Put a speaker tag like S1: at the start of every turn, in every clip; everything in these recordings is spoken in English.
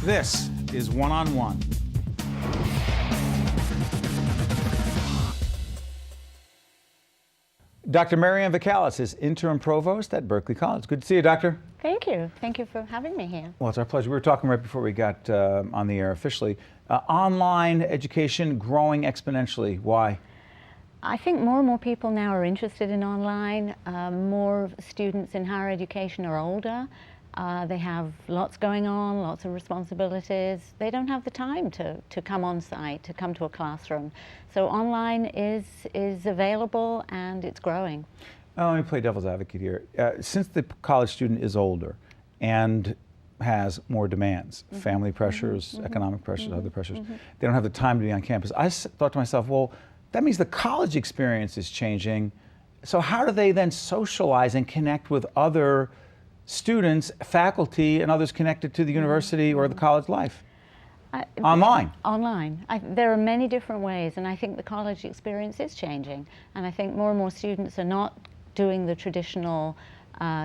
S1: This is One-on-One. Dr. Marianne Vakalis is Interim Provost at Berkeley College. Good to see you, Doctor.
S2: Thank you. Thank you for having me here.
S1: Well, it's our pleasure. We were talking right before we got on the air officially. Online education growing exponentially. Why?
S2: I think more and more people now are interested in online. More students in higher education are older. They have lots going on, lots of responsibilities. They don't have the time to come on site, to come to a classroom. So online is available and it's growing.
S1: Let me play devil's advocate here. Since the college student is older and has more demands, family pressures, economic pressures, other pressures, they don't have the time to be on campus. I thought to myself, well, that means the college experience is changing. So how do they then socialize and connect with other students, faculty, and others connected to the university or the college life? Online.
S2: Online. There are many different ways, and I think the college experience is changing. And I think more and more students are not doing the traditional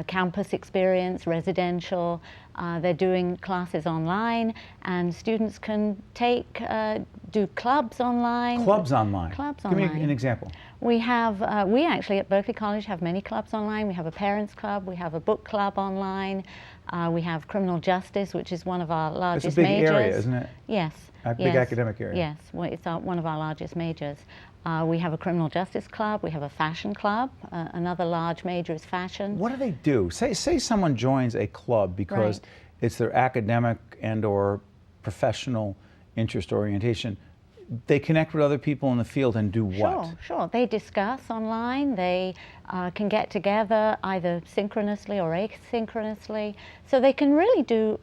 S2: campus experience, residential. They're doing classes online, and students can do clubs online.
S1: Clubs online?
S2: Clubs
S1: Give
S2: online.
S1: me an example.
S2: We have, we actually at Berkeley College have many clubs online. We have a parents club, we have a book club online, we have criminal justice, which is one of our largest majors.
S1: It's a big area, isn't it?
S2: Yes.
S1: A big academic area.
S2: Yes, well, it's one of our largest majors. We have a criminal justice club, we have a fashion club, another large major is fashion.
S1: What do they do? Say someone joins a club because it's their academic and or professional interest orientation. They connect with other people in the field and do what?
S2: Sure. They discuss online. They can get together either synchronously or asynchronously. So they can really do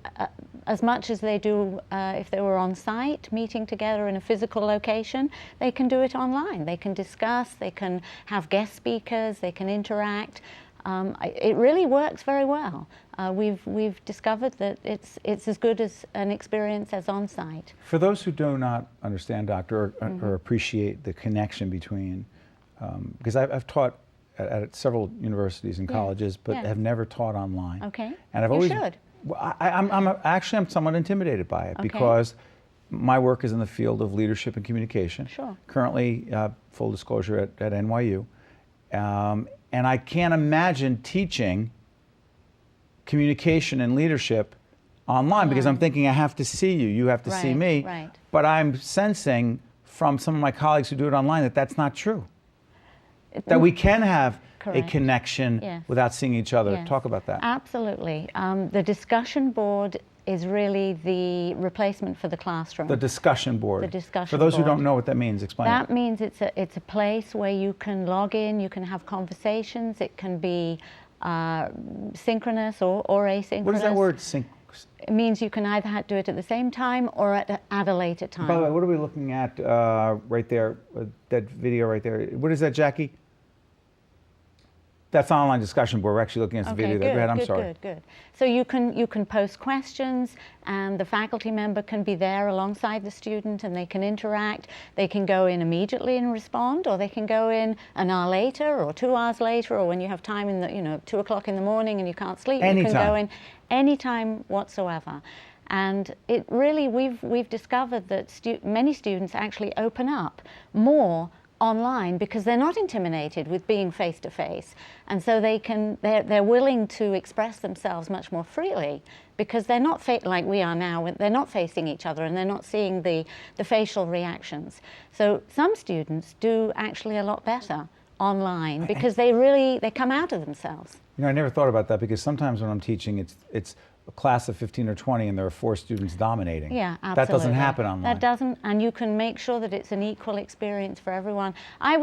S2: as much as they do if they were on site, meeting together in a physical location. They can do it online. They can discuss, they can have guest speakers, they can interact. It really works very well. We've discovered that it's as good as an experience as on-site.
S1: For those who do not understand, Doctor, or appreciate the connection between, because I've taught at several universities and colleges, but have never taught online.
S2: Okay.
S1: And I've
S2: always. You should.
S1: I'm somewhat intimidated by it because my work is in the field of leadership and communication.
S2: Sure.
S1: Currently, full disclosure, at NYU. And I can't imagine teaching communication and leadership online because I'm thinking I have to see you, you have to see me.
S2: Right.
S1: But I'm sensing from some of my colleagues who do it online that that's not true. That we can have a connection without seeing each other.
S2: Yes.
S1: Talk about that.
S2: Absolutely. The discussion board is really the replacement for the classroom.
S1: The discussion board.
S2: The discussion
S1: For those
S2: board.
S1: who don't know what that means, explain.
S2: That means it's a place where you can log in, you can have conversations, it can be synchronous or asynchronous.
S1: What does that word,
S2: It means you can either do it at the same time or at a later time.
S1: By the way, what are we looking at right there, that video right there? What is that, Jackie? That's an online discussion board. We're actually looking at the video there. Go ahead, I'm sorry.
S2: Good. So you can post questions, and the faculty member can be there alongside the student, and they can interact. They can go in immediately and respond, or they can go in an hour later, or 2 hours later, or when you have time in the 2 o'clock in the morning and you can't sleep.
S1: Anytime.
S2: You can go in anytime whatsoever. And it really, we've discovered that many students actually open up more online because they're not intimidated with being face-to-face, and so they're willing to express themselves much more freely because they're not like we are now. They're not facing each other and they're not seeing the facial reactions. So some students do actually a lot better online because they come out of themselves.
S1: You know, I never thought about that because sometimes when I'm teaching, it's a class of 15 or 20 and there are 4 students dominating.
S2: Yeah, absolutely.
S1: That doesn't happen online.
S2: That doesn't, and you can make sure that it's an equal experience for everyone. I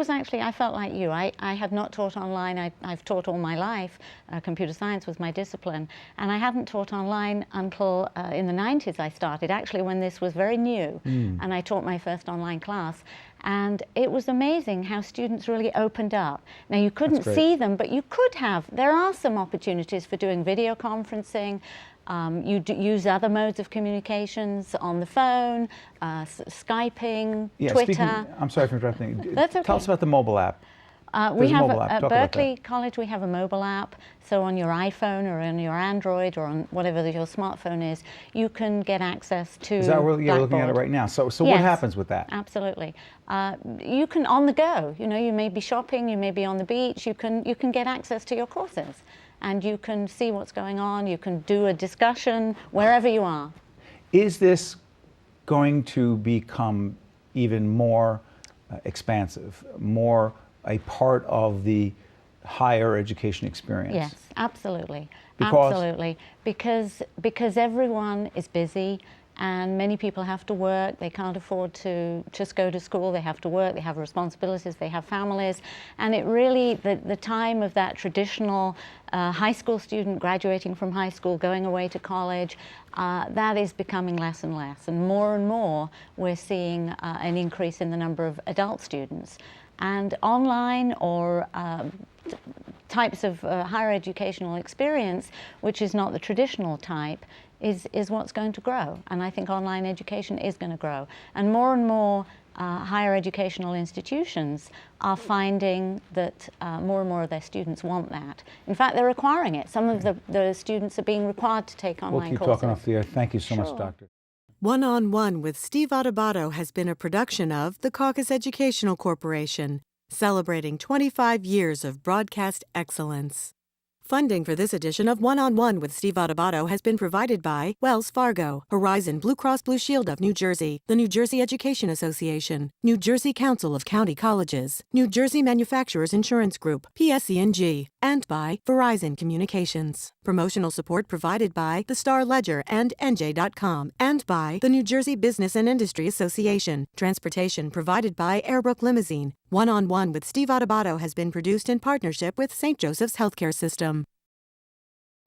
S2: felt like you. I had not taught online. I've taught all my life. Computer science was my discipline. And I hadn't taught online until in the 90s I started, actually when this was very new. And I taught my first online class. And it was amazing how students really opened up. Now you couldn't see them, but you could have. There are some opportunities for doing video conferencing. You use other modes of communications on the phone, Skyping, Twitter.
S1: I'm sorry for interrupting.
S2: That's okay.
S1: Tell us about the mobile app.
S2: We have
S1: mobile app.
S2: at
S1: Talk about
S2: Berkeley College, we have a mobile app. So on your iPhone or on your Android or on whatever your smartphone is, you can get access to
S1: Is that where you're looking at it
S2: Blackboard.
S1: right now? So what
S2: Yes,
S1: happens with that?
S2: Absolutely. You can on the go. You know, you may be shopping, you may be on the beach. You can get access to your courses, and you can see what's going on. You can do a discussion wherever you are.
S1: Is this going to become even more expansive, more a part of the higher education experience?
S2: Yes, absolutely.
S1: Because?
S2: Absolutely. Because everyone is busy and many people have to work. They can't afford to just go to school. They have to work. They have responsibilities. They have families. And it really, the time of that traditional high school student graduating from high school, going away to college, that is becoming less and less. And more we're seeing an increase in the number of adult students. And online or types of higher educational experience, which is not the traditional type, is what's going to grow. And I think online education is going to grow. And more higher educational institutions are finding that more and more of their students want that. In fact, they're requiring it. Some of the students are being required to take online
S1: courses. We'll keep talking off the air. Thank you so much, Doctor.
S3: One-on-One with Steve Adubato has been a production of the Caucus Educational Corporation, celebrating 25 years of broadcast excellence. Funding for this edition of One-on-One with Steve Adubato has been provided by Wells Fargo, Horizon Blue Cross Blue Shield of New Jersey, the New Jersey Education Association, New Jersey Council of County Colleges, New Jersey Manufacturers Insurance Group, PSE&G, and by Verizon Communications. Promotional support provided by The Star Ledger and NJ.com, and by the New Jersey Business and Industry Association. Transportation provided by Airbrook Limousine. One-on-One with Steve Adubato has been produced in partnership with St. Joseph's Healthcare System.